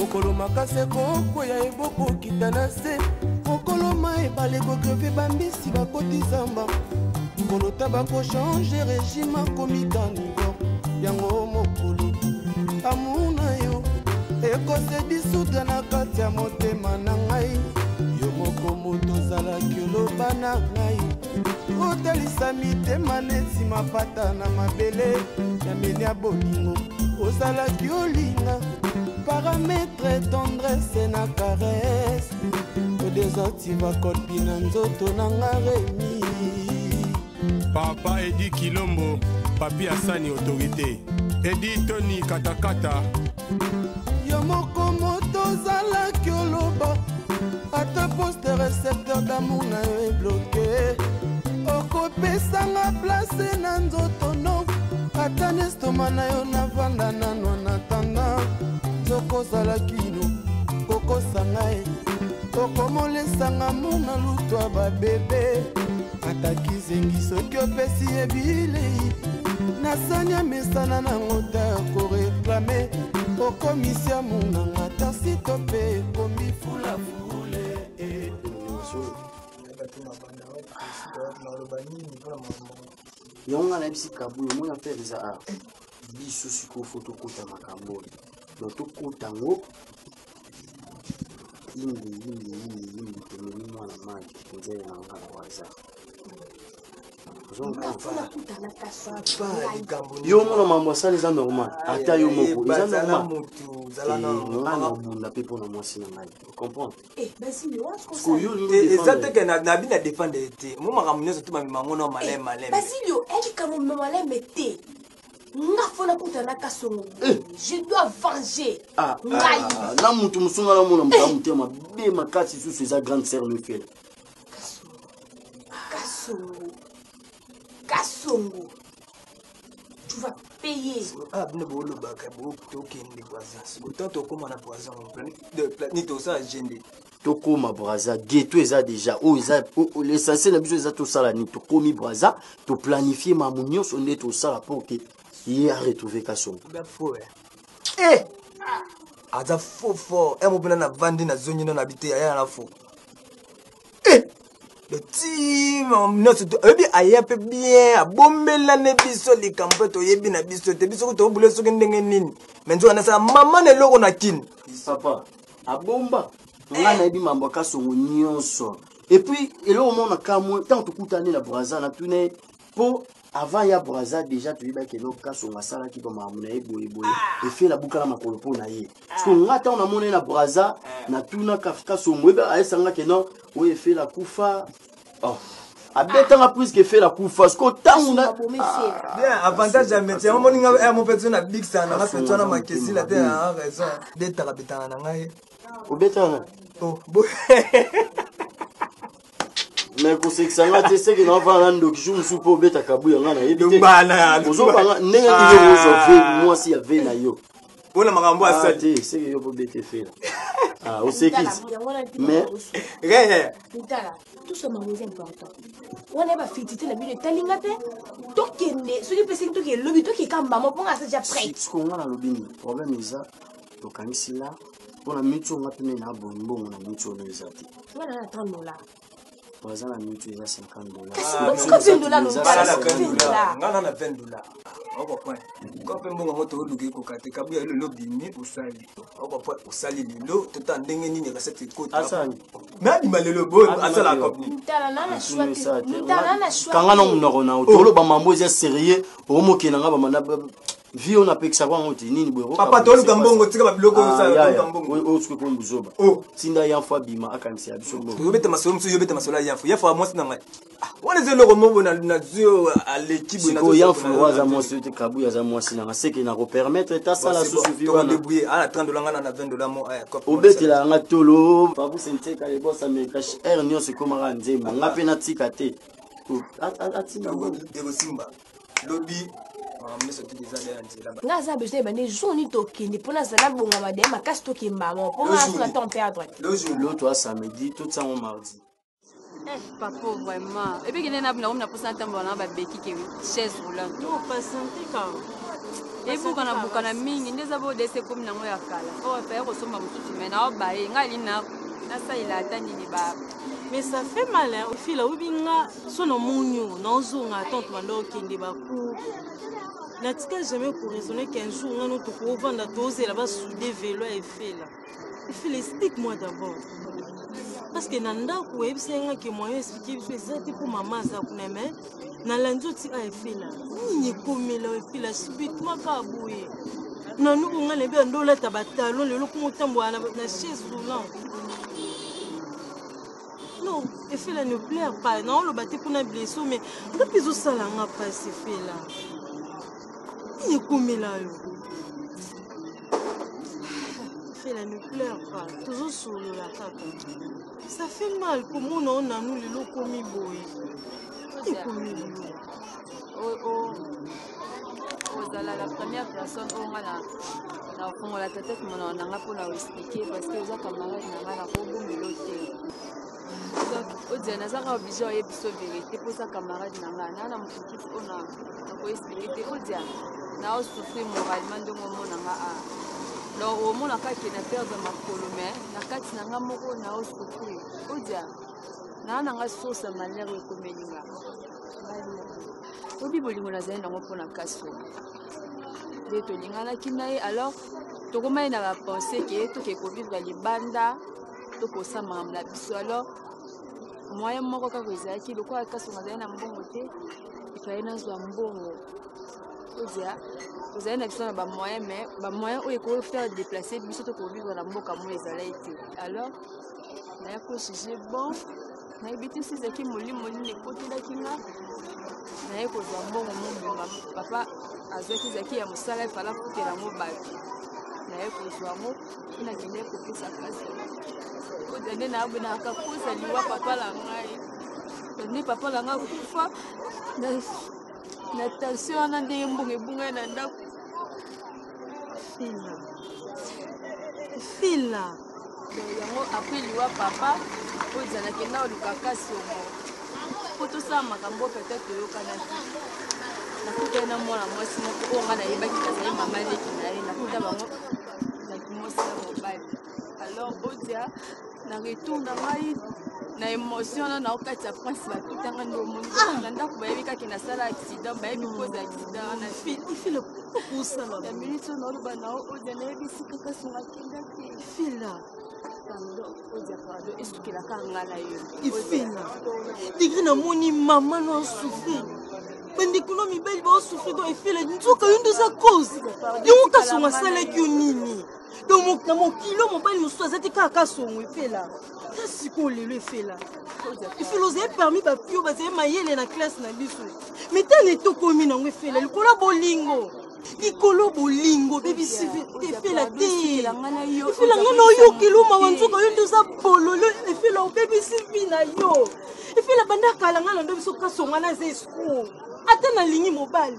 mokolo makase kokwea eboko kita na se mokolo ma ebale kokreve bambisi bakoti zamba mokolo taba kochange régime akomi kanigor yango mokolo amuna yo ekose disudre na kati ya motema na ngai yo moko moto ozalaki oloba na ngai otalisa mitema neti mapata na mabele ya meni ya bolingo ozalaki olinga parametre tendresse na caresse odesactiva kolpi na nzoto na nga remi Papa Edi Kilombo Papi Asani autorité Edi Tony Katakata yo moko moto ozalaki oloba ata poste récepteur d'amour na yo ebloke okopesanga place na nzoto no ata nestoma na yo navanda nano na tanda zokozalaki no kokosanga ye okomolesanga muna lutwa babebe ataki zengi soki opesi ebilei nasanya mesana nango ta koreklame okomisia munanga tasi tope ekomi fulafule yonga na bisi kabuyo mona faire za biso siko foto kota makambo no to kota ngo yindi temeni mwana maki nzela na ngala waza yo mona mambo sali za normal ata yo moko eza normal zala na pepo na mwasi na ngai comprendre ezateke na bina défendre te mo makambo nyonso to mamima na malema Basilio elle comme malema te ngafona kutana kasongo je dois venger na mutu musunga na mona mutu mutema be makati susu eza grande sœur le fait Kasongo tu vas payer bine bolo baka bo tokende poison autant tokoma na poison ni to ça agende tokoma braza geto eza déjà o eza l'essentiel na biso eza tosala ni tokomi braza to planifier mamu nyonso nde tosala pour que ye a retrouvé Kasongo aza faux mobina na vandi na zonyi na habité aya na faux le team non c'est ebi ayape bien abombela ne biso likambo to yebi na biso te biso to bule soki ndenge nini menzo na sa mama ne loko na kin papa abomba nga na ebi mambo Kasongo nyonso et puis eloko mona kamwe tant tukutane na braza na tune po avant ya braza déjà tu yeba ke no Kasongo asala ki ba mamuna eboye et fait la boucala makolo po na ye parce que ngata on a moné na braza na tuna Kasongo eba aesanga ke no oui fait la kufa abetanga plus que fait la kufa parce que tant na bien avantage à métier on moninga mon petit na big sana na fait na makesi la terre a raison beta kabetana na ngai obetana bo mais ko seksanga te seki na vana ndo kishumu supo beta kabuya ngana yebi te bana ozo banga nenga yo resolve moi si avait na yo bona makambo asati seki yo po bete fela au sekis mais Mutala tout ce moment est important on est pas fitité la bille talinga te tokende soki pesi to ke lobi to ke kamba mo ponga sa ja prêt ce qu'on a na lobini problème eza to kanisi la pona mitu ngapene na bongo na mitu no ezati voilà na 30 dollars Braza na mitu eza $50 ngana na $20 oko point ko pe mbongo moto oluki ko katika buya lelo bimi usali oko point usali lelo tota ndenge nini ka cette côte asani nani malelo bo asala ko Mutala na choix kanga no munoko na otolo ba mambo eza sérieux omokena nga ba mana vie on appelle ça quoi nini boyo papa tolu kambongo tika ba biloko usala kambongo o tsuko ko mbuzoba tinda ya fois bima akanisi ya biso bongo yobeta masolo mso yobeta masolo ya fois moi sinanga wana zelo ko mobo na zio à l'équipe na ya fois waza moi c'était kabu ya za moi sinanga c'est que na ko permettre ta sala sous vivre na débrouiller à $30 ngana na $20 mo obetela nga tolo babu sente ka boss amerika air nyo se komara nzembo ngape na tika te atina ngo de simba lobby nga za besoin bande journée tokende pona za bonga madema makasi tokemba mo pona na temps perdre le jour l'autre à samedi tout ça on mardi pas pauvre vraiment et puis il y a na pour ça temps na ba beki ke chaise roulante non pas santé quand ebuka na buka na mingi ndeza bo dese comme nango ya kala o fa ko somba mututu mena o bae ngali na ça il a atteint ni ba. Mais ça fait mal hein au fil là ubinga sono munyo nozunga tonto bando kende baku na tika jamais pour raisonner qu'un jour on nous to vendre doser là-bas souder vélo et fait là. Il fait explique-moi d'abord. Parce que nanda ko ebsenga ke moyen expliquer biso ezati pour maman za kuneme na lanzo ti a fait là. Ni komela et puis la subitement ka boye. Na nous on ngale be ndola tabatalon le lokumu tambo na chaise roulante. Non, et fait là ne pleure pas. Non, le bâti pour une blessure, mais le plus au salon n'a pas ces fait là. Il est comme là. Fait là ne pleure pas. Toujours sur la table. Ça fait mal. Comment on a nous les locaux comme il boit. Il est comme il la première personne on a na on la tête mon na pour la expliquer parce que les camarades na la robo meloté. Donc, on dit que obligé à être vérité pour sa camarade nanga na mututu ona ko expliquer on dit na o souffrir moralement de moment nanga a donc au moment ka qui na perdre ma colomé na kati nanga moko na o souffrir on dit na nanga source malheur ko melinga obi bolingo na zana ngo pona kaso de to lingana kinaye alors to koma ina ba penser que to ke ko vivre libanda to ko sama la biso alors moyen moko ka kozaki loko akaso ngazana na mbongo te ikaena zwa mbongo ozia ozana na biso na ba moyen mais ba moyen o ko faire déplacer biso to ko vivre na mboka mo ezala été alors na ko juger bon na ibiti si zaki molimo ni kotela kinga na ko zwa mbongo mo papa azaki zaki ya musala fala kutela mo baki na ko zwa mo ina kende ko pesa kasi odane na abuna akakuza liwa papa la ngai ni papa la ngai kufa na tension na ndenge mbongo ebunga na ndako fila yango après liwa papa ozana kenda olukaka somo kotosa makambo peut-être oyokana te nakuta na mwana mwasi moko oyo nga nayebaki kazali mama leki na ye nakuta bango nakimosi ya mobali alors odia na retour na ngai na émotion na okati ya prince batutanga ndomoni na ndako bayebi kaki nasala accident bayebi cause accident na ifile kusala ya minute na oloba na odia nayebisi kaka songa kenda te fila odia pardon esukelaka nga na yo ifila digri na moni mama no souffrir bandekuno mibali baosouffrir donc ifila nzoka yo nde eza cause yango kasongo asalaki yo nini donc na mokilo mobali mosusu azati kaka kasongo efela ta sikoyo lelo efela efela ozali parmi bapio bazali mayele na classe na biso mais tana etokomi nango efela likolo bolingo bebisi efela te efela nga na oyokeli omawa nzoka yo nde oza bololo efela obebisi vi na yo efela banda kala nga na ndo biso kasongo wana aza escour ata nalingi mobali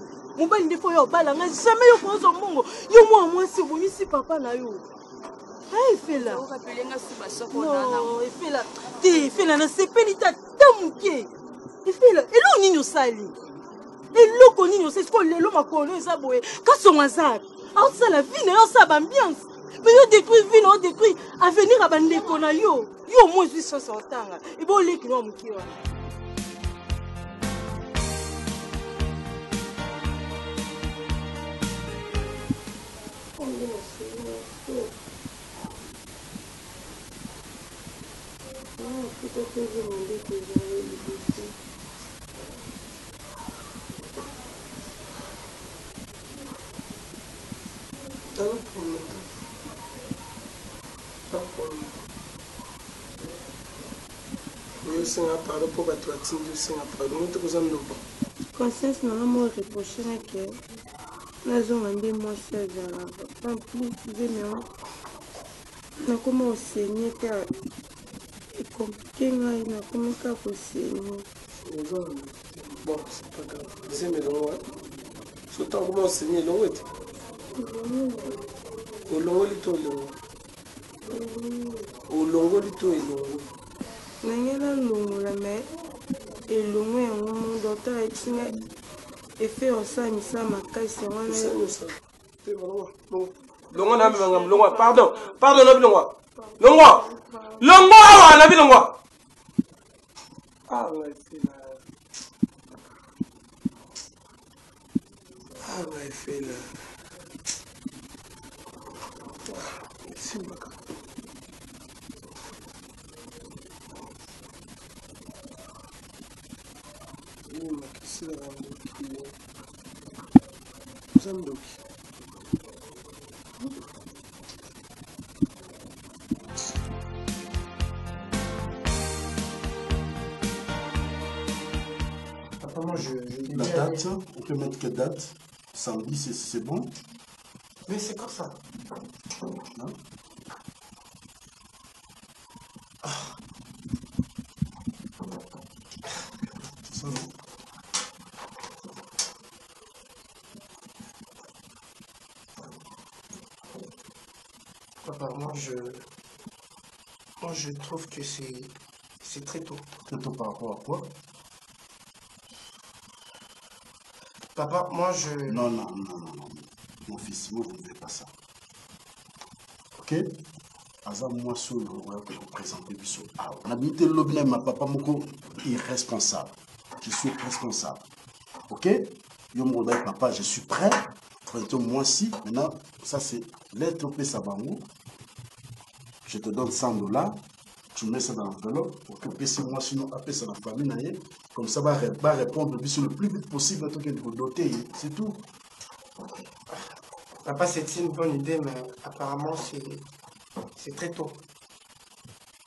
nde fo yo obala nga jamais yo kozwa mbongo yo mwa mwasi obomisi papa na yo efela efela te efela nasepeli ta moke efela eloko nini osali eloko nini osali siko lelo makolo eza boye kasongo azaki aosala vi na yo osala baambiance mais yo détruit vi na yo détruit avenir ya bandeko na yo yo mo ezwi chance ya otanga ebe oleki no ya moke wana conscience nanga mo reprochena ke nazonga nde mwasi azalaka en plus veneo nakoma osenye te ekomplike ngai nakomi kaka kosenye bon c'est pas grave deuxième elongo surtout nakoma osenye elongo ete olongoli to olongoli to elongo nange nalongola me elongo yango mo docteur etinga efe osalamisa makasi wana Longo na bimangam longo pardon na bilongwa longo awa na bilongwa ah ouais c'est là c'est baka ni makisi la ndoki zamdoki La date, on peut mettre quelle date? Samedi, c'est bon? Mais c'est comme ça. Non? Ça, non? Papa, moi je trouve que c'est très tôt. Très tôt par rapport à quoi? Papa, moi je... Non. Mon fils, moi je ne fais pas ça. Ok? Azam, moi, je vais vous présenter du saut. On a mis le lobby, ma papa, moko, irresponsable. Je suis responsable. Ok? Yo, mon papa, je suis prêt. Moi aussi. Maintenant, ça c'est lettre au Sabango. Je te donne $100. Tu mets ça dans l'enveloppe pour que moi sinon appelle ça dans la famille. Comme ça va répondre le plus vite possible à tout qu'il faut doter. C'est tout. Papa, c'est une bonne idée, mais apparemment c'est très tôt.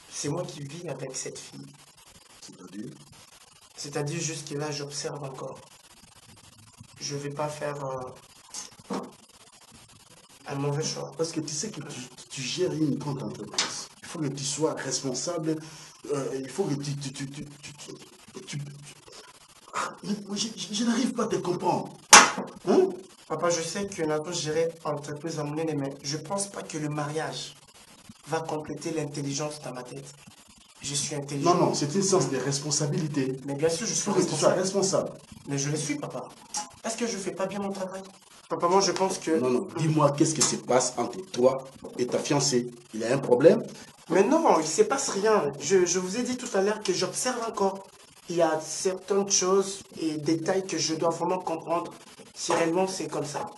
C'est moi qui vis avec cette fille. C'est-à-dire? C'est-à-dire jusque là, j'observe encore. Je ne vais pas faire un mauvais choix. Parce que tu sais que tu gères une grande entreprise. Il faut que tu sois responsable. Il faut que je n'arrive pas à te comprendre. Hein? Papa, je sais que nous gérer entreprise à mon aîné, mais je ne pense pas que le mariage va compléter l'intelligence dans ma tête. Je suis intelligent. Non, c'est un sens de responsabilité. Mais bien sûr, je suis responsable. Tu sois responsable. Mais je le suis, papa. Est-ce que je ne fais pas bien mon travail? Papa, moi, je pense que... Non. Dis-moi, qu'est-ce qui se passe entre toi et ta fiancée? Il y a un problème? Mais non, il ne se passe rien. Je vous ai dit tout à l'heure que j'observe encore. Il y a certaines choses et détails que je dois vraiment comprendre si réellement c'est comme ça.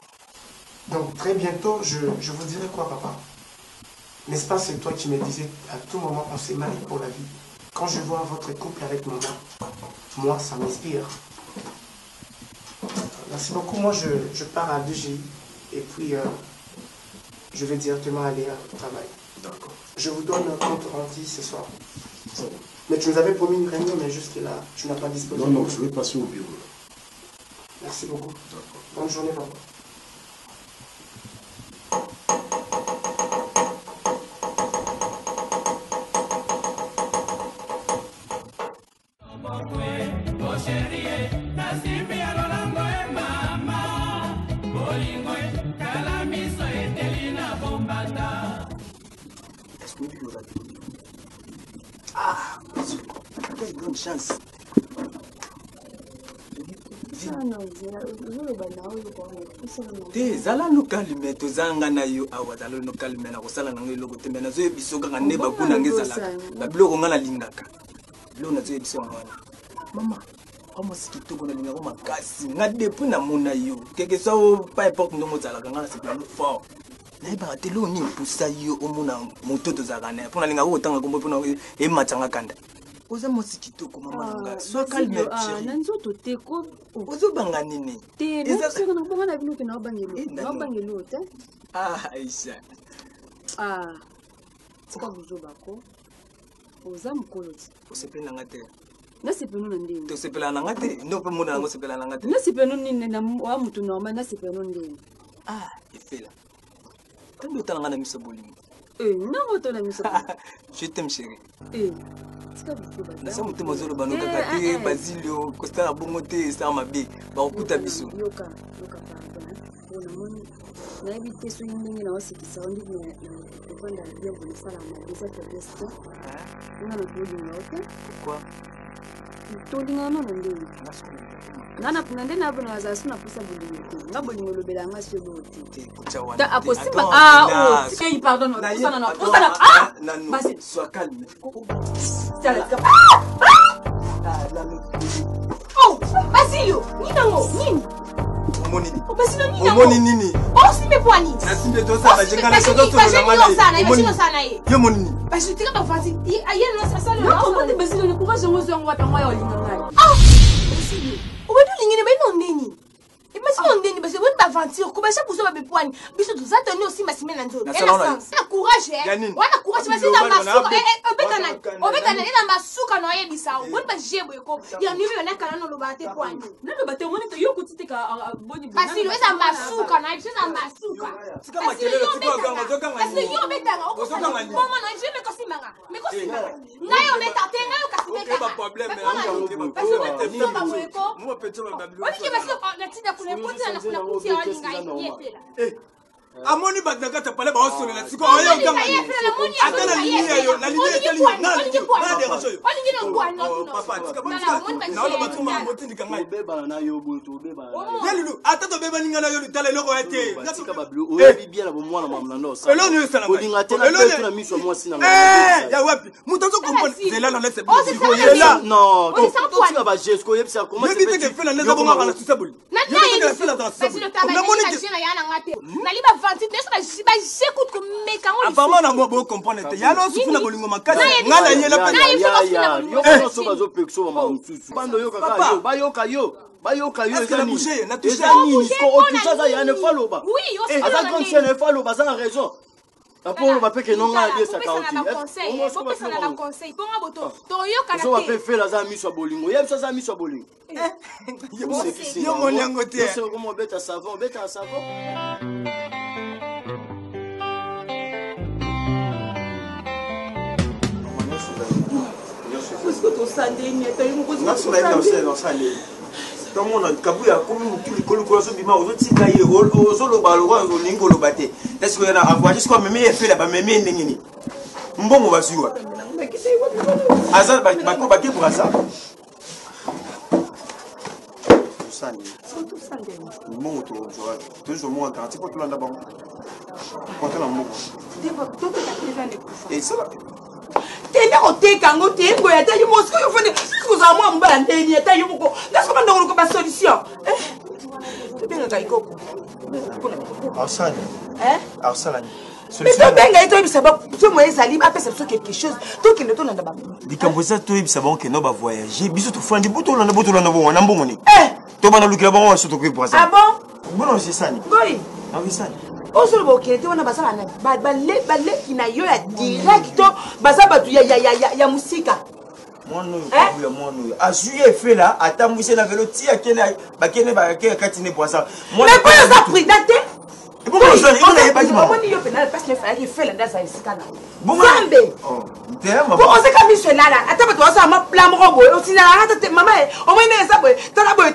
Donc, très bientôt, je vous dirai quoi, papa? N'est-ce pas, c'est toi qui me disais à tout moment, on s'est marié pour la vie. Quand je vois votre couple avec maman, moi, ça m'inspire. Merci beaucoup. Moi, je pars à 2G et puis je vais directement aller au travail. D'accord. Je vous donne un compte rendu ce soir. Mais tu nous avais promis une réunion, mais jusque-là, tu n'as pas disposé. Non, je vais passer au bureau. Merci beaucoup. Bonne journée, papa. Ah, quelle bonne chance. te zala no kalime tozanga na yo awa zala no kalime na kosala na ngai loko te mena zo ebiso kaka nde bakuna nge zala babiloko nga na lingaka lo na zo ebiso ngwana mama kama sikitoko na lingako makasi nga depuis na mona yo keke sa o pas importe ndongo zalaka nga na sepelo fort nayebaka te lo nini pusa yo omona moto tozalaka naye mpo na lingaka kotanga kombo mpo na ematsanga kanda oza mosi kitoko mama nanga sois calme chérie na nzoto te ko ozobanga nini te ezaka na bonga na bino ke na bangelo te Aisha tika buzoba ko oza mokolo ti osepeli nanga te nasepenu na ndenge tosepela nanga te ndo mpe mona nango osepela nanga te nasepenu nini wa motu normal nasepenu ndenge efela tando otala nga na miso bolingo nango otala miso je t'aime chérie nasa motema ozoloba nokaka te bazilio kosala bongo te esala mabe bakokuta biso nayebi te soki ndenge na osekisa ondiki kovanda biengo nasala mabe eza faiblesse te nga na kolinga ote pourquoi tolingana na ndenge Nana nande na bona wazasu na pusa bolingo. Nga bolingo lobela nga sio bote. Da akosimba ah oh, si pardon. Osana ah. Basi sois calme. Oh, Basilio, ninango, nini? Omonini. Basilio ninango. Omonini. Oh, simbe poani. Nasimbe tosa bajenga na soto na mani. Imagine sana ye. Yo monini. Basilio tika ba fasi. Ayen no sasa le. Non, comment Basilio ne pourra jamais se ngwa tangwa yo linga. Ah! Basilio. Obedo lingine ba no ndeni. Imagine on ndeni Basilio, on aventure ko ba sha kuzo ba be poani. Biso to za toni aussi masime na nzo. Na courage eh. Wana courage Basilio na masuka. Obetana ina masuka no ye bisao. Bon ba jebo eko. Ya nibi yona kana no lo ba te poani. Nalo ba te woni to yo kutiteka boni. Basilio eza masuka na biso na masuka. Sika makelele tuko ganga zokanga. Basilio yo betanga okosala. Mama na jebe ko simanga. Me ko simanga. Ngayo beta te ngayo kasibeta. Pas problème. Basilio betanga ba mweko. Moi petit ma babilo. Wani ke Basilio na tina kuna koti na kuna kuti ya walinga yepela. Amoni badakata pale ba osole la siko oyo kama. Ata na linia yo, na linia teli na de raso yo. Wani ngine ngwana no. Papa, tika bonisa. Na ola batuma mbotini kanga. Beba na yo boto beba. Yalulu, ata to beba ninga na yo litale loko ete. Tika bablo, oyo bibia na bomwana mamna ndo sa. Elo ni sala. Olinga tena petu na miswa mwasi na. Ya wapi? Mutanzo comprendre. Zela na laisse. Zela no. To tika ba jesko yebisa comment c'est. Yebite ke fela neza bonga kana tsabuli. Yebite ke fela dans sa. Na moni jina yana ngate. Na liba vanti nesa ba j'écoute comme mekango. Apparemment na bo comprendre te. Ya no sufuna bolingo makasi. Ngala nyela pe. Yo ko so bazo pekso ba mamsusu. Bando yo kaka yo, bayoka yo. Bayoka yo eza ni. Na touché ni ko otucha za ya ne faloba. Oui, yo c'est. Asa grande chaîne faloba ça a raison. Apolo ba peke no nga biesa ka oti. On peut ça na conseil. Ponga boto. To yo kana. So ba pe fe la za miswa bolingo. Yeb ça za miswa bolingo. Yo moni angote. C'est comment beta savon, beta savon. tomona kabuya komi mukili kolikola zobima ozotika ye ozoloba loba olingi oloba te eske yana avoyage siko amemi efela bamemi ndenge nini mbongo bazwiwa aza bake brasa tosani mbongo tozomona garanti mpo tolanda bango konte na mbongo esala tenda koteka ngo tengo ya tayi mosko yo fone kuza mwa mbala ndeni ya tayi moko ngasko mandoko ko ba solution benga kai koko arsani arsani mais to benga ito bisa ba to mo ezali ba pesa quelque chose to kende to nanda ba dikamboza to bisa ba ke no ba voyager biso to fandi buto landa bo na mbongo ni to bana lukira ba waso to ko poisa ah bon bono c'est ça ni goi ah oui ça osolo bokete wana basala na bale kina yo ya directo basa batu ya musika mono ya mono azuye fela atambwise na velo ti akene bakene katine poisa mais pas ça prudente bon je ne pas dit moi ni yo penal parce que fela fela ndaza isikana bon zambe bon on se kami cela là ata batu wasa ma plan robo osina ata te mama o moi ne sa boy tala boy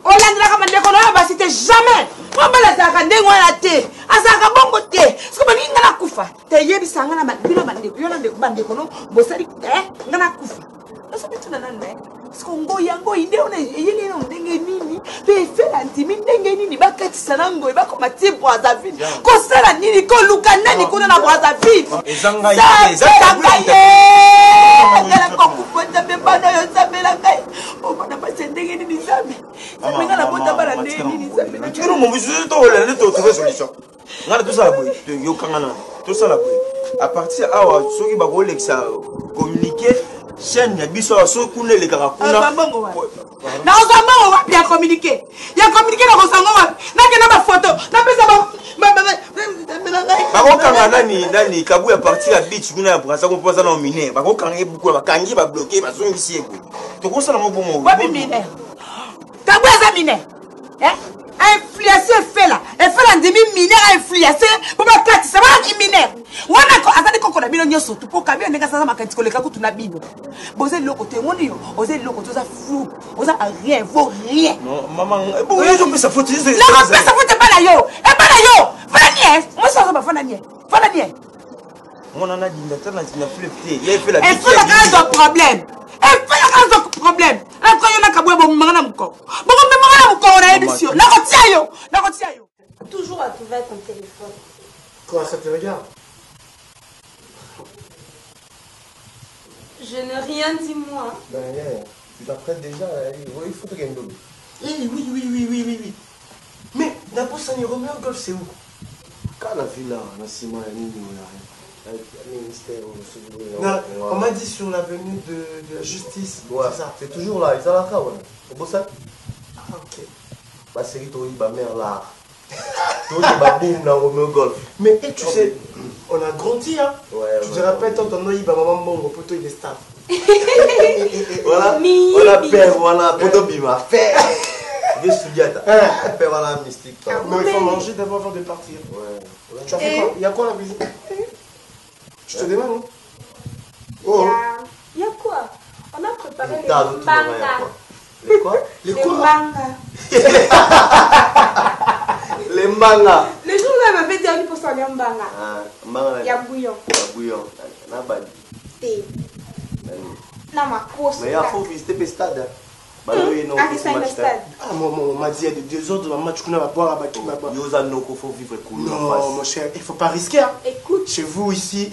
o landra ka mande ko no ba c'était jamais moi bala ta ka ndengo na te asaka bongo te siko bani ngana kufa te yebi sanga na bino bande yo na bande ko no bosari ngana kufa ça peut na nande siko ngoyi nde ona yeli no ndenge nini pe fela ntimi ndenge nini bakatisa na ngoyi bakoma ti Brazzaville ko sala nini ko luka nani kuna na Brazzaville ezanga ngala ko kupota be bana yo sabela kai o bana ba ndenge nini zambe ngala na bota bana ndenge nini zambe kino mo bisu to la to trouver solution ngala tout ça boy yo kangana tout ça la boy à partir awa soki ba ko lexa communiquer chaîne ya biso so kuna le karakuna na ozamba wa bien communiquer ya communiquer na kosango wa na kena ba photo na pesa ba kanga nani kabu ya partir ya beach kuna ya brasa ko poza na miner ba ko kanga buku ba kangi ba bloquer ba zongisi eko to ko sala mo bongo wa miner kabu za miner influencer fela ndimi miner influencer pour ba kati ça va miner wana ko azali koko na bino nyoso to poka bien ndeka sasa makati koleka kutu na bino boze loko te ngoni yo oze loko to za flou oza rien vaut rien non maman bon yo pesa faute non pesa faute pas la yo fala nie moi ça va fala nie mon ana dinda tana flip te il fait la problème après yo na kabwe bo mangana mko. Boko me mangana mko na émission. Na kotia yo. Toujours à trouver ton téléphone. Quoi, ça te regarde? Je n'ai rien dit, moi. Ben, tu t'apprêtes déjà. Il faut que tu gagnes. Oui. Mais d'abord, ça n'y remet au golf, c'est où? Quand la villa, la ciment, non, on m'a dit sur l'avenue de la justice. Ouais, c'est ça. c'est toujours là. Ils sont là, ouais. C'est beau ça? Ah, ok. Bah, c'est qui t'a mère là. Toi, tu vas boum dans Romeo Golf. Mais tu sais, on a grandi, hein. Ouais, tu te rappelles, ton nom, il va maman bon, poto, il est staff. Voilà, voilà, père, voilà, poto, bima, père. Vieux Soudiata. Père, voilà, mystique. Non, il faut manger d'abord avant de partir. Ouais. Tu as fait quoi? Il y a quoi à la cuisine? Je te demande, non? Oh. Il y a quoi? On a préparé les mangas. Les quoi? Les mangas. Les mangas. Les jours là, il m'avait dit pour ça, il y a un manga. Il y a bouillon. Thé. Non, ma course. Mais il faut visiter le stade. Ah, on m'a dit il y a des 2 heures de la match qu'on va boire à Baki. Non, mon cher, il ne faut pas risquer. Hein. Écoute. Chez vous ici.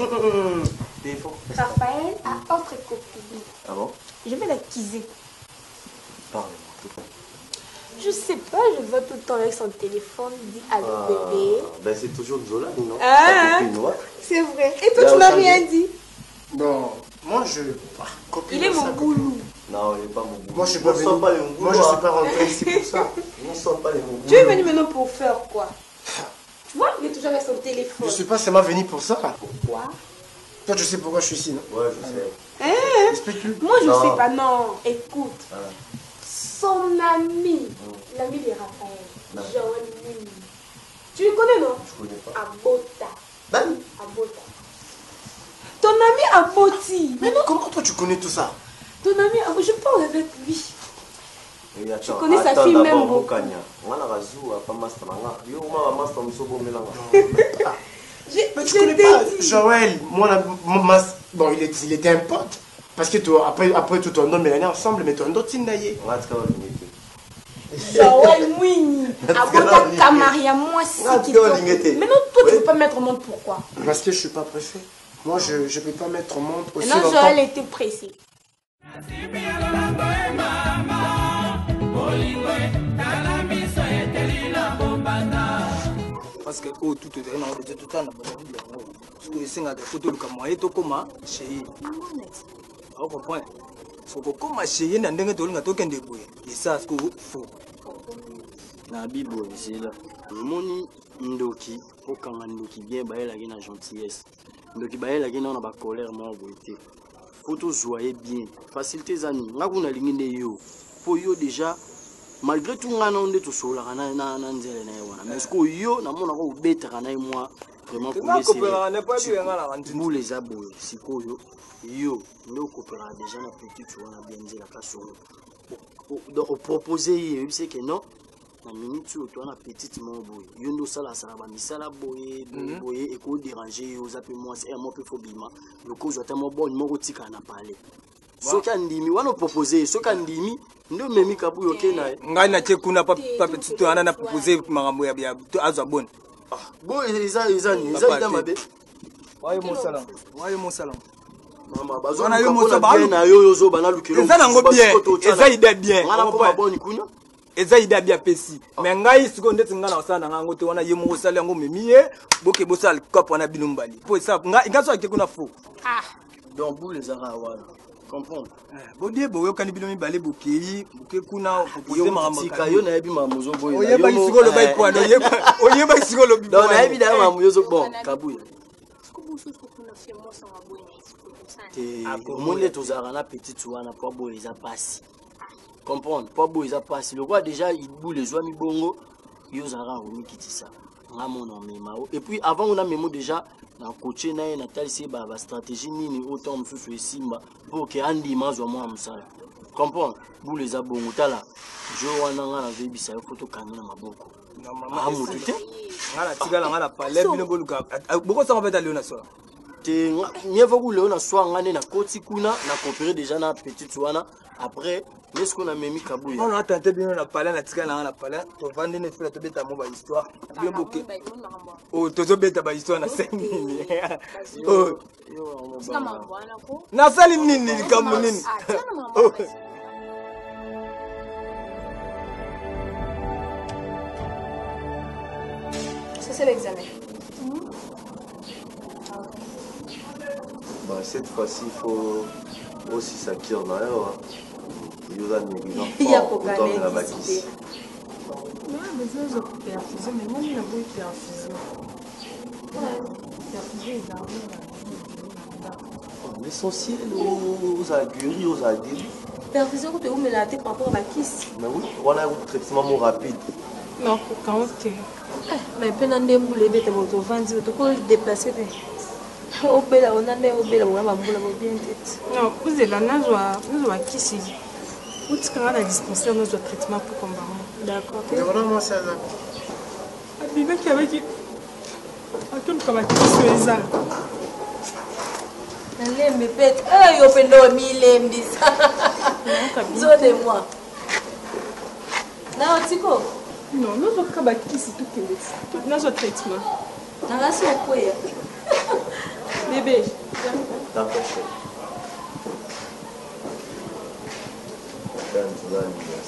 Raphaël a autre copine. Ah bon? Je vais l'acquiser. Parle-moi. Je sais pas, je vois tout le temps avec son téléphone, dit à bébé. Ben c'est toujours Zola, non? C'est vrai. Et toi, tu n'as rien dit? Non, moi je. Il est mon boulot. Non, il n'est pas mon boulot. Moi je suis pas venu. Moi je ne suis pas rentré ici pour ça. Ne sors pas les mots. Tu es venu maintenant pour faire quoi? Tu vois, il est toujours avec son téléphone. Je ne suis pas seulement venu pour ça. Pourquoi? Toi, tu sais pourquoi je suis ici, non? Ouais, je sais. Explique-lui. Moi, je ne sais pas, non. Écoute. Son ami, l'ami de Raphaël, Joël Mimi. Tu le connais, non? Je ne connais pas. Abota. Abota. Ton ami Aboti. Mais comment toi tu connais tout ça? Ton ami, je parle avec lui. Tu connais sa fille même beaucoup. Mais tu connais pas Joël, bon, il était un pote. Parce que toi, après tout ton nom, mais l'année ensemble, mais toi, un autre Tindaye. Joël Mouini, Abota Kamaria, moi, c'est qui. Maintenant, toi, tu ne veux pas mettre au monde, pourquoi? Parce que je ne suis pas pressé. Moi, je ne peux pas mettre au monde aussi longtemps. Non, Joël était pressé. Parce que tout est dans le temps, parce que c'est un photo de Kamoye, tout comme chez on comprend. So comme chez n'a pas de token de boue. Et ça, c'est faux. Na Bible, c'est là. Moni Ndoki, aucun Ndoki bien, bah elle a une gentillesse. Ndoki bah elle a une colère, moi, beauté. Photo joyeux bien. Facilité zani. Nga kuna lingine yo. Pour yo déjà. Malgré tout, on a un tout seul, on a un zèle na yawana. Mais ce que yo, na mon ako bête kana moi vraiment pour laisser. Nous les abos, si ko yo, nous coopérons déjà na petit tu on a bien dit la casse. Donc proposer il sait que non. Na minute tu on a petite mon boy. Yo ndo sala sala ba misala boy et ko déranger aux appels moi c'est un mot peu phobima. Le cause tellement bon mo tika na parler. Soki andimi wana proposer soki andimi ndo memi kabu yoke na ngai na che kuna pa petit to ana na proposer makambo ya azwa bonne bo eza ida mabe waye mo salon mama bazona yo mo salon na yo zo bana lukelo eza nango bien eza ida bien ngala ko boni kuna eza ida bien pesi mais ngai siko ndeti ngana osana ngango te wana ye mo sala yango memiye boke bosala kopo na binumbali po ça ngai so akekuna fo donc pour les arawana comprendre bodie boyo kani bilomi balé bokeyi kuna proposer makambo kayo na yebi mamuzo boyo oyeba isiko lo bai poado oyeba isiko lo bibo donc na yebi da mamuzo bon kabuya monde tozara na petit wana po boyo eza pasi comprendre po boyo eza pasi le quoi déjà il boule les joie mi bongo yo zara romi kitisa nga mona memao et puis avant on a memo déjà na coacher na na talisi ba stratégie nini autant msusu esimba pour que andi mazwa moi musala comprendre boule les abongo tala jo wana nga na vebisa photo kanga na maboko na mama amutute ngala tigala ngala pale bino boluka boko sanga beta leona soa te mieux vaut leona soa ngane na koti kuna na coopérer déjà na petite wana après est-ce qu'on a même Kabouya on a tenté bien on a parlé na tika na parlé to vendre ne fait to beta mo ba histoire bien boké oh to zo beta ba histoire na 5 nini oh na sali nini likambo nini c'est l'examen. Bah, cette fois-ci, il faut aussi s'acquérir dans l'air. Il y a des négligents. Il y a pour gagner la bâtisse. L'essentiel, aux aguerris, aux aguerris. Perfusion, tu me la tête par rapport à ma kiss. Mais oui, on a un traitement rapide. Non, quand tu mais peine en déboulé, tu vas te déplacer. Au bel, on a des au bel, on a bien tête. non, vous êtes là, nous avons qui si vous êtes quand même dispenser notre traitement pour combattre. D'accord. Et voilà, moi, ça là. Il y a qui avait dit attends comme à qui c'est ça. Allez, me pète. Ah, yo pendo mille mbis. Zone moi. Na otiko. Non, nous avons quand même qui c'est tout qui est. Notre traitement. Na la so quoi. Bébé. D'accord.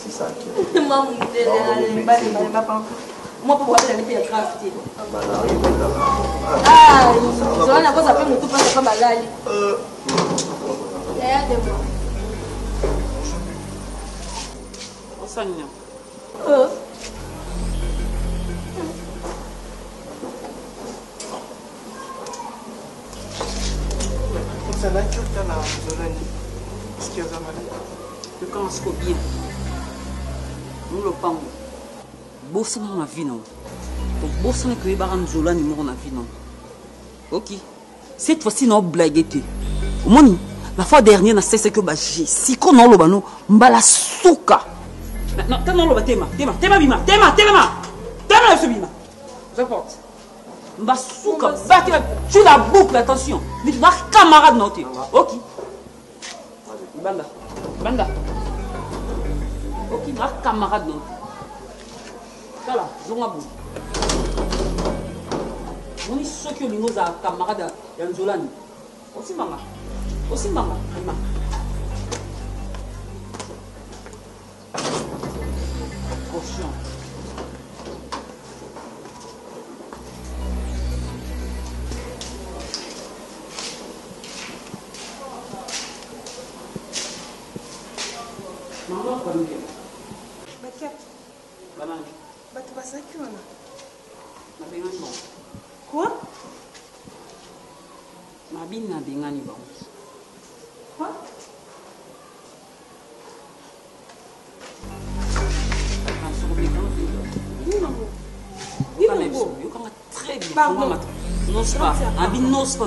Si ça qui. Maman, moi pour voir la vie est grave. Ah, ça na cosa pe mutu pasa kama lali. Aide-moi. Osanya. Ça n'a que dans la zone. Ce qui est à mal. Le camp se bien. Nous le pang. Bosse dans la vie non. Donc bosse ne que baran zola ni mon vie non. Ok. Cette fois-ci non blague tu. Au moins la fois dernière na cesse que ba j'ai. Si qu'on non le bano mbala souka. Non, t'as non le tema bima. Tema ce bima. J'apporte. Mbasuka, tu la boucle, attention. Mais tu vas camarade noté. Ok. Banda. Ok, tu vas camarade noté. Voilà, Zongabou. On est sûr que nous avons camarade Yanzolani. Aussi mama. Cochon. Maman, quoi nous dire? Quoi? Ma bine n'a bien gagné. Quoi? Très bien. Non, c'est pas. Un bin non, c'est pas.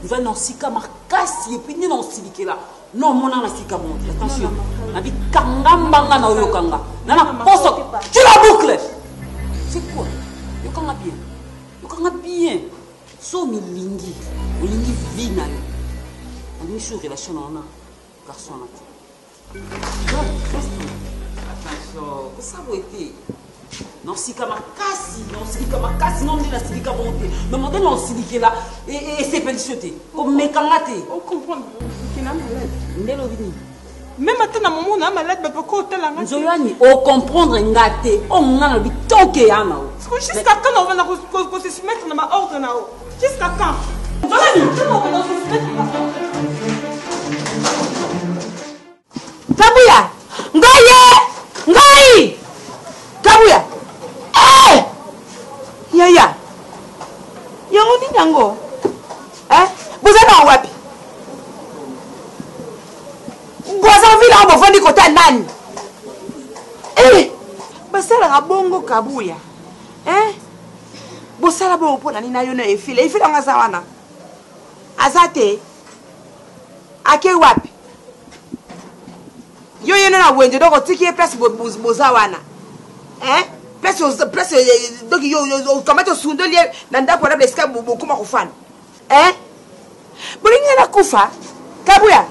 Nous allons sika marquasi et puis nous allons silike là. Non, mon âme sika bon. Attention. Un bin kangamba na oyokanga. Nana poso. Tu la boucles. C'est quoi? Yokanga bien. So milingi. Milingi vina. On est sur relation na garçon là. Attention. Ça va être. Non, sika makasi, non, de la silika bonté. Non, mon non, silike là, et c'est pédichoté. Oh, mais quand on comprend qu'il a malade. Nélovini. Même maintenant, maman, on a malade, mais pourquoi on a Zoyani, on comprendre ngate, on a le toque à ma. Jusqu'à quand on va se soumettre dans ma ordre là? Jusqu'à quand? Zoyani, comment on va se soumettre? Kabuya! Ngaye! Kabuya! Eh! Yaya! Yango ni yango? Vous êtes en wapi? Boza vila on va kota nani? Basala bongo Kabuya. Bosala bongo pona ni na yo na efile. Efile ngaza wana. Azate. Ake wapi? Yo yena na wenje doko tiki place boza wana. Place donc yo comment to sundolie na ndako na bleska bokuma kufana. Bolinga na kufa. Kabuya.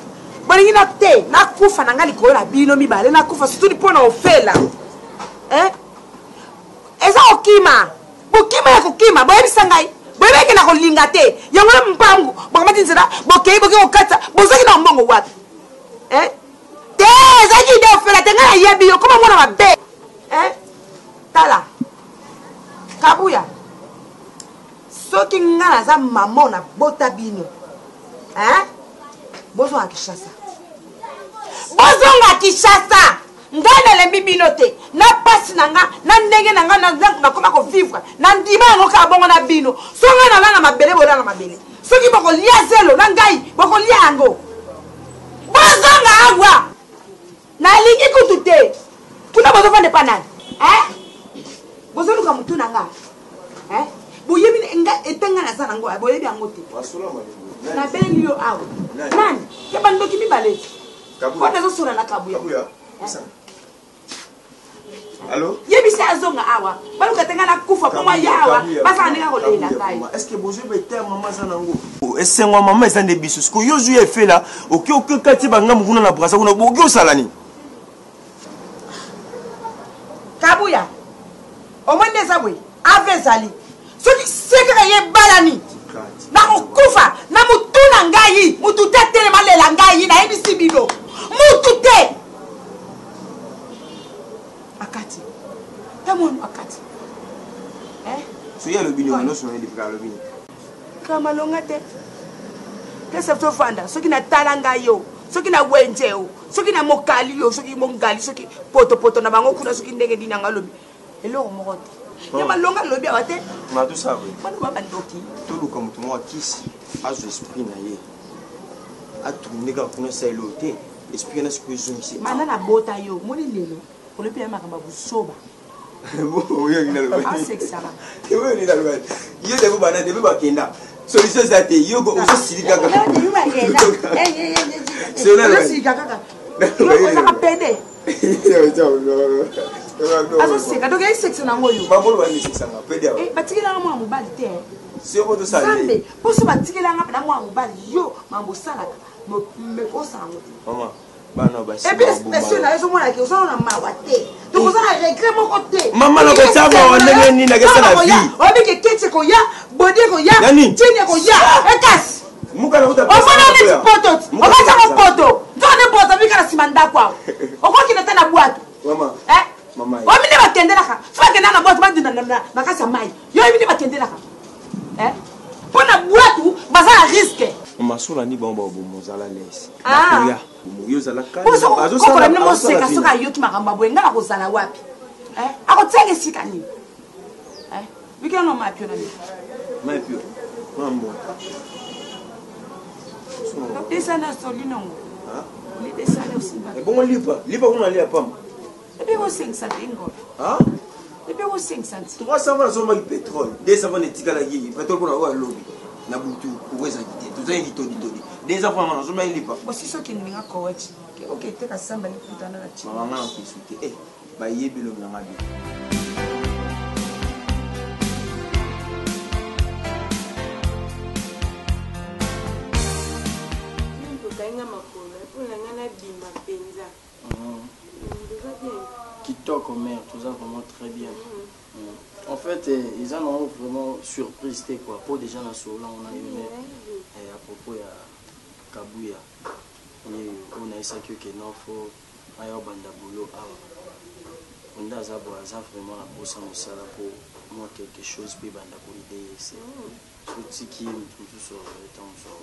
bolingi na te nakufa na nga likolo na bino mibale nakufa surtout mpona ofela eza kokima bokima ya kokima boyebisa ngai boyebeki na kolinga te yango na mpangu bokamati nzela bokei boke kokata bozaki na mbongo wapi te ezaki ide ofela te ngai nayebi yo koma mwana mabe tala kabuya soki nga naza mamo na bota bino bozonga Kishasa ngai nalembi bino te na pasi na nga na ndenge na nga nakoma kovivre na ndima yango kaka bongo na bino so ngai nala na mabele bola na mabele soki bokolia zelo na ngai bokolia yango bozonga awa nalingi kutu te kuna bozofande pa nani bozoluka mutu na nga boyebi nga etenga naza nango boyebi yango te nabeli yo awa nani ke bandoki mibale po nazosola na kabuya Allô? Yebisi azonga awa baluka tenga na kufa po yawa basa ndinga kolela ngai est-ce que bozo bete maman zanango esengwa maman ezande biso siko yozu ye fela oki kati banga mukuna na brasa kuna boki osalani kabuya omwende zabwe avezali soki sekera ye balani na kufa na mutuna ngai mututa tele malela ngai na yebisi bino mutute akati tamon akati so ya lobino no so ndi bika lobino kama longa te kesa to fanda soki na talanga yo soki na wenjeo soki na mokali yo soki mongali soki poto na bango kuna soki ndenge dinanga lobi eloko moko te yama longa lobi awate na tout ça oui bana baba ndoki to luka mutu mo kisi azo esprit na ye atumika kuna sa elote esprit na siku izungisi mana na bota yo moni lelo olepi ya makamba busoba bon yo ngina lo ah sexa ba yo ngina lo yo debo bana debo bakenda solution za te yo go uso silika ka yo bakenda c'est là silika kaka yo za kapende aso seka donc sexa nango yo babolo ba ni sexa nga pede awa batikela nga mwa mobali te c'est ko to sa sambe poso batikela nga na mwa mobali yo mambo salaka me kosango mama bana ba et puis espèce na eso mona ke osana na mawa te donc osana regret moko te mama na ko tava ndenge ni na kesa na vie obi ke ketse ko ya body ko ya tine ko ya ekas muka na uta omona ni poto okata ko poto zone poto bika na simanda kwa okoki na tana bwatu mama mama o mine bakendela ka fa kenda na bwatu bandina na kasa mai yo mine bakendela ka pona bwatu bazala risque masula ni bomba obumuzala lesi ya yozala ka koko na mimo seka soka yoki makamba bwenga na kozala wapi akotsenga sika ni bika no mapio na ni mapio mambo desa na solino ni desa le osimba bongo lipa kuna lia pam ebe wo 500 ingo ebe wo 500 300 va zoma pétrole 200 va netikala yi pétrole kuna wa lobi na butu uweza kite tuzaini todi deza kwa mwana zoma ilipa bosiso kininga kowachi okay teka samba ni kutana na chini mama na kisute ba yebilo na ngabi Kainga makolo mpona nga na bima mpenza kitoko mère tout ça vraiment très bien en fait ils en ont vraiment surprise quoi pour des gens dans ce là on a eu à propos ya kabuya et on a essayé que non faut ayo banda boulot on a ça vraiment la bossa musala pour moi quelque chose puis banda pour l'idée c'est ce qui tout sur le temps sur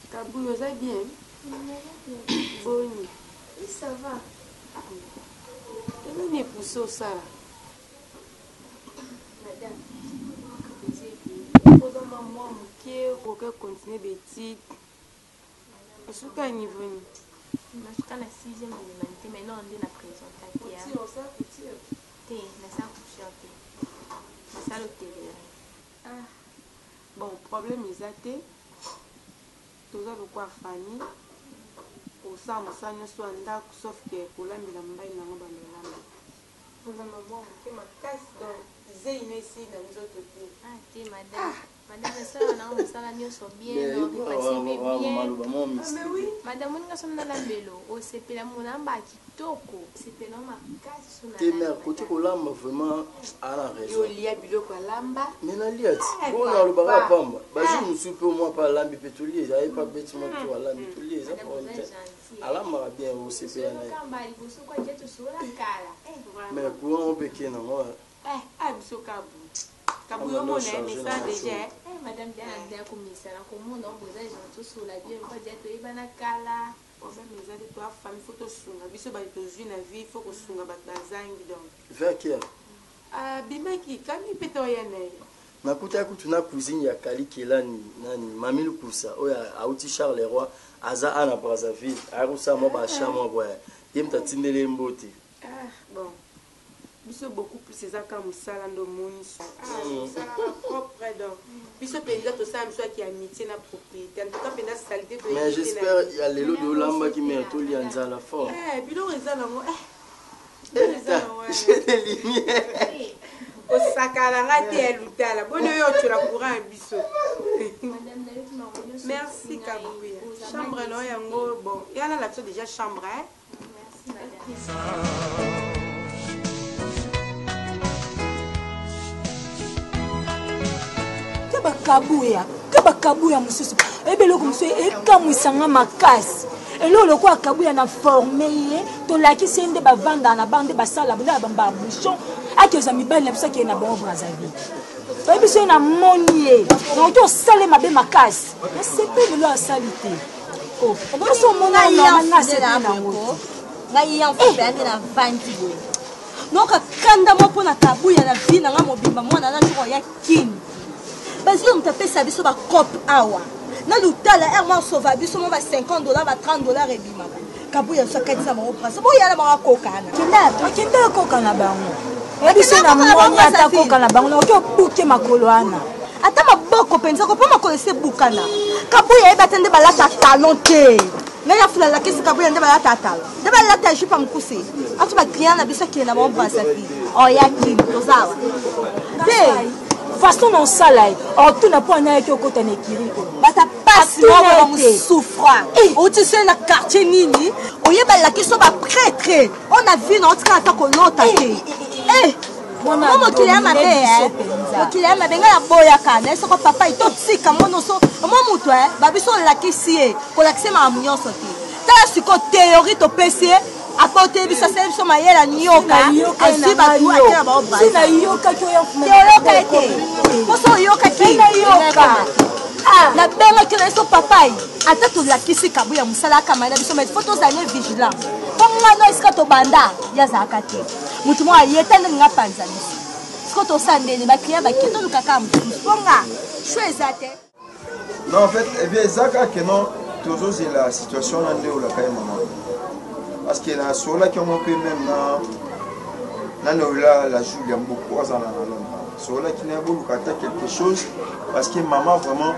kabuya ça bien Boni, ça va. Quel est pour ça? Madame, pendant maman, qui est continuer bêtise. Je suis à niveau. Je suis à la 6e humanité, maintenant on est à la présentation. T'es, mais ça couche. Mais ça l'hôtel. Bon, problème est que tout ça, pourquoi Fanny? Osama sana so anda sauf que kolambela mbai na ngaba lolamba Vous en avez un makasi donc zeine si na nzoto te te madame ça on a ça la mieux so bien on est passé bien mais oui Madame Moninga sonna la mbelo, o sepela monamba kitoko, sepela makasi sonna. Te mère côté kolamba vraiment à la raison. Yo lia biloko lamba. Mais na liat. On a le bara pamba. Bazi nous soupe au moins pas lambi pétrolier, j'avais pas bêtement tout à lambi pétrolier, ça pour dire. Alors m'a bien au sepela na. Mais comment on peut qu'il non moi. Biso kabu. Kabu yo mona message déjà. Madame Diana ndia komisa na komona omboza janto sur la bien pas dire to ibana kala. On va mes aider toi famille photo sunga. Biso ba to vie na vie faut ko sunga ba bazangi donc. Vers qui? Bimaki kami peto yana. Nakuta kutuna cuisine ya Kali Kelani nani Mami Lukusa oya auti Charles Leroy aza ana Brazzaville arusa mo ba chamo boya yemta tindele mbote. Bon. Biso beaucoup plus ces accords musala ndo moni so. Ça propre donc. Biso penda to ça biso qui amitié na propriété. En tout cas penda saleté de. Mais j'espère il y a lelo de lamba qui met to lianza la fort. Bilo reza na mo. J'ai des lumières. O sakala ngati elutala. Bono yo tula courant biso. Merci Kabuya. Chambre no yango bon. Yala la so déjà chambre hein. Merci madame. Kabuya mususu ebeloko musu ekamwisanga makasi elolo kwa Kabuya na formé to laki sende bavanda na bande basala bula bamba bouchon akeza mibali na bisaki na bon Brazzaville biso na monie na to sale mabe makasi na sepe lo asalite oh biso mona na sepe na ngo ngai yan fende na vandi boy noka kanda mo pona Kabuya na vie na nga mobimba mwana na njoko ya kini parce que on t'a payé biso ba cop awa na lutala erma sauva biso mo ba $50 ba $30 ebima Kabuya so katisa mo prasa bo yala ba kokana kinda kokana bango biso na moni ata kokana bango na ko buke makolo ana ata maboko penza ko pa makolo se bukana Kabuya eba tende balata talon te mais ya fula la kesi Kabuya nde balata talon nde balata jipa mkusi atu ba client na biso ki na mo prasa fi o ya ki tozawa te façon non salai or tout n'a pas na ki okota na ekiri bata passe mo souffra o tu sais na quartier nini oyeba la kiso ba prêtre on a vu notre ata ko lota te Momo kilema be kilema benga ya boya kana soko papa ito tsika mono so momo to babiso la kisi ko la kisi ma amnyonso te ta siko théorie to PC apote biso selso mayela nyoka asiba tu akela ba oba sina yoka kyo ya yoka ete poso yoka ki na yoka na benga kele so papai ata to la kisi Kabuya musala kama na biso mais photos ane vigilant ponga no iska to banda ya zakate mutu mo ayeta nga panza biso siko to sandene ba kriya ba kito lukaka mutu ponga choisate. Non en fait eh bien zaka que non toujours c'est la situation là ndeo la kay maman. Parce que la sola qui on peut même na la Julia beaucoup à la sola qui n'a pas quelque chose parce que maman vraiment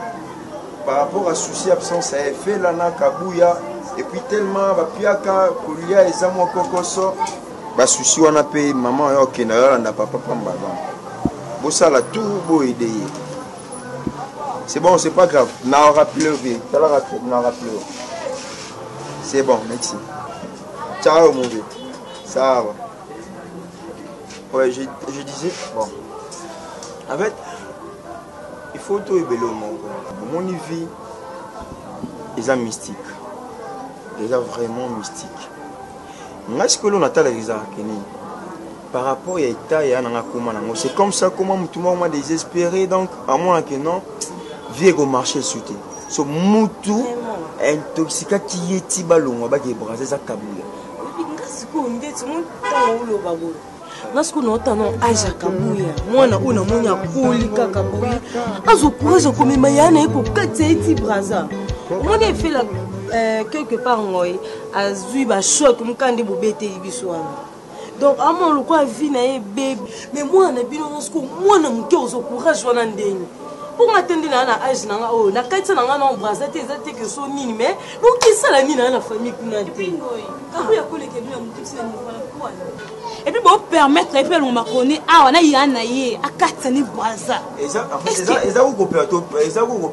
par rapport à souci absence ça a fait là na Kabuya et puis tellement ba piaka kolia ezamo kokoso ba souci wana pe maman yo kenala na papa pamba bo ça la tout beau aider c'est bon c'est pas grave na rappelé bien na rappelé c'est bon merci. Ciao mon vieux. Ça va. Ouais, je disais, bon. En fait, il faut tout ébeler au monde. Mon vie, ils sont mystiques. Ils sont vraiment mystiques. Est-ce que l'on attend les arcanes par rapport à l'état et à c'est comme ça comment tout le monde m'a désespéré. Donc, à moins que non, vie au marché sauté. Ce moutou intoxiqué qui est tibalon, on va y brasser ça Kabuya. Nasiku nota no aja Kabuya mwana una munya kulika Kabuya azokuza komema yana eko katse iti braza mwana efela quelque part ngoy azui ba choc mukande bobete biso wana donc amon lokwa vie na ye bébé mais mwana bino nasiku mwana muke ozo courage wana ndeni pour m'attendre na âge na oh na katse na ngana braza te za te que so nini mais donc kisala nini na famille kuna te Kabuya koleke bino mutisi na mwana kwa. Et puis bon permettre et puis on m'a connu ah on a yana ye akatani braza eza ko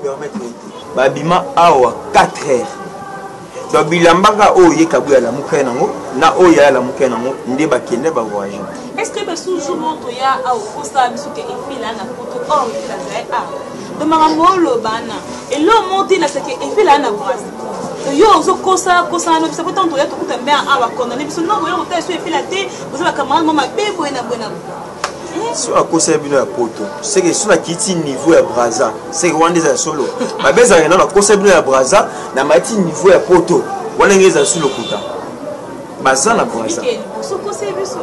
permettre babima awa 4 heures donc bilambanga oyo kabuya la muka nango na oyo ya la muka nango nde bakende ba voyage. Est-ce que toujours monto ya au posta biso ke efila na poto or kaza a de maramolo bana et lo monti na ce que efila na voice yo zo kosa no bisa potanto ya to kutembe a ba condamner biso no yo ta so efila te vous ba camarade mama bebo na bona. Si on a bino ya poto c'est que sur la kiti niveau ya braza c'est que wandeza solo ba beza na la kosa bino ya braza na mati niveau ya poto wana ngeza solo kuta baza na braza so kosa biso.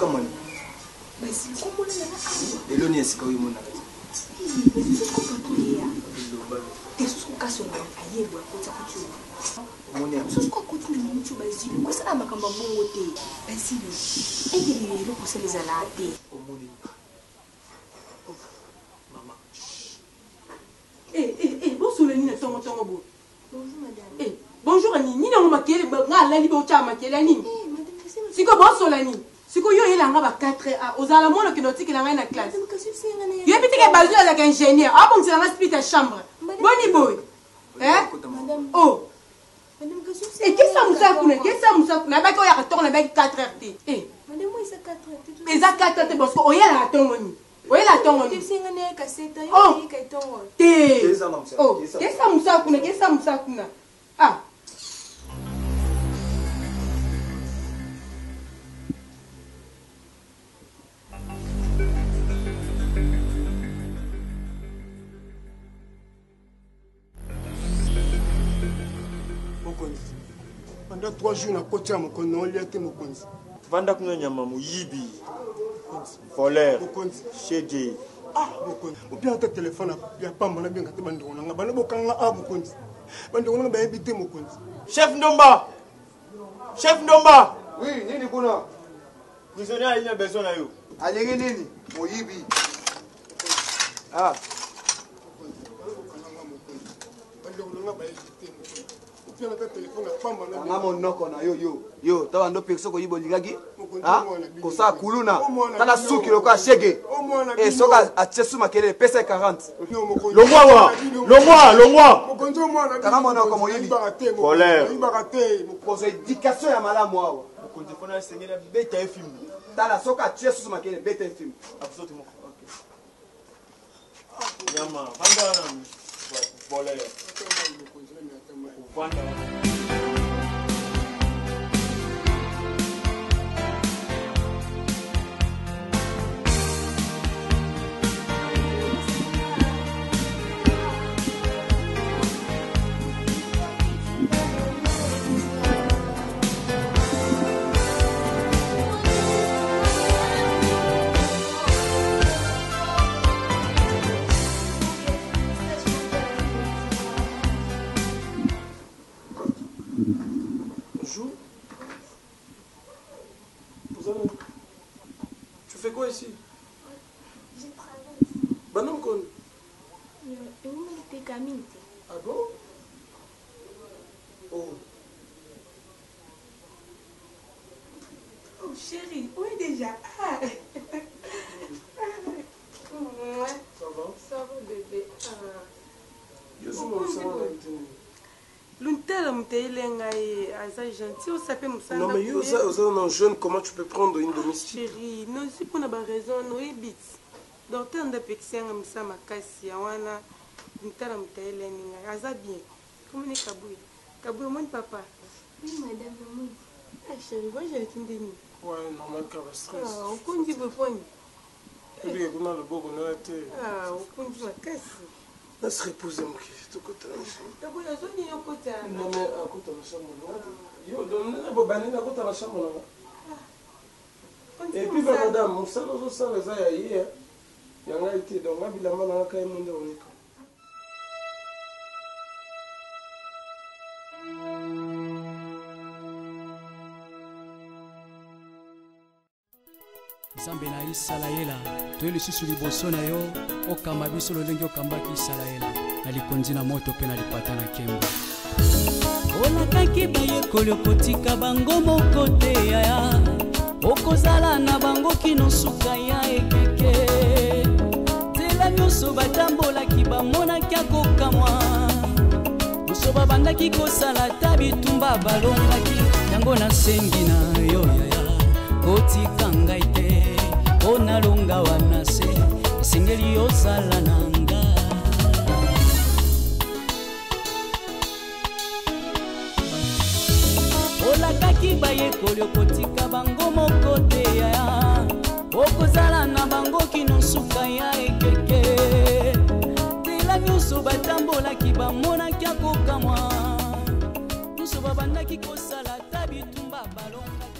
Kamani. Basi como le na a. Eloni esika oyo mona. Basi ko patoya. Tesu kaso na ayebwa kota kuchuba. Moni ya. Susu ko kuti na muchu bazilo. Ko sala makamba bongo te. Bazilo. Egele lo ko seleza la te. Omoni. Mama. Bonjour les nina tongo tongo bo. Bonjour madame. Bonjour ni nina mo makele nga la libo cha makele ni. Siko bonso la ni. Siko yo yelanga ba 4A ozala mona kinotiki na na classe. Yo bitike bazu ya like ingénieur. Ah bon c'est dans la chambre. Boni boy. Oh. Et qu'est-ce que ça moussa kuna ba ko ya retourne avec 4RT. Madame moi c'est 4RT. Mais ça 4RT parce que oyela tongo ni. Oyela tongo ni. Tisengane kaseta yo Oh. kai tongo. Te. Oh. Qu'est-ce que ça moussa kuna? Ah. Pendant 3 jours, na côté à mon on lui a été mon compte. Vanda kuna nyama muyibi. Voleur. Shege. Ah, mon compte. Ou bien ton téléphone, il y a pas mon bien quand tu bandes on a bandes bokanga ah mon compte. Bandes on a bien habité mon compte. Chef Ndomba. Chef Ndomba. Oui, nini kuna? Prisonnier il y a besoin na yo. Alingi nini? Moyibi. Ah. Nga monoko na yo tawa ndo pekso ko yibo ligaki ah ko sa kuluna tana suki loka shege et soka atchesu makelele pesa 40 longwa kama monoko moyibi voleur ko éducation ya malamu awa ko defona sengela beta film tala soka atchesu makelele beta film absolument nyama vanda voleur vanda Tu fais quoi ici? Je travaille. Bah non, con. Et vous mettez gamine. Ah bon? Oh. Oh chérie, où est déjà? Ah. Ça va? Ça va bébé. Je suis mon sang. L'untel mtelenga et asa gentil, on s'appelle Moussa. Non mais yo ça jeune, comment tu peux prendre une domestique? Chérie, non c'est pour une raison, no ebit. Donc tant de pexenga Moussa makasi wana l'untel mtelenga asa bien. Comment est Kabouya? Kabouya mon papa. Oui madame, oui. Ah chérie, moi j'ai été ndeni. Ouais, normal qu'elle stress. Ah, on compte du besoin. Ebi kuna loboko na te. Ah, upunzi makasi. Na se reposer moki. Tokota na shi. Toko ya zoni yokota. Non mais akota na chambre. Yo donne na bobani na kota na chambre. Et puis madame, musala zo sala za ya hier. Yanga ite donc abilamba na kai monde onika. Nzambe na Isalaela toye lisusu liboso na yo okamba biso lolenge okambaki Isalaela na likonzi na moto mpe na lipata na nkembo olakaki bayekoli okotika bango moko te yaya okozala na bango kino suka ya ekeke nzela nyonso batambolaki bamonaki akokamwa nyonso babandaki kosala ta bitumba balongaki yango nasengi na yo yaya kotika ngai te onalonga wana se esengeli ozala nanga olakaki bayekoli okotika bango moko te yaya okozala na bango kino suka ya ekeke tela nyonso batambolaki bamonaki akokamwa nyonso babandaki kosala ta bitumba balongaki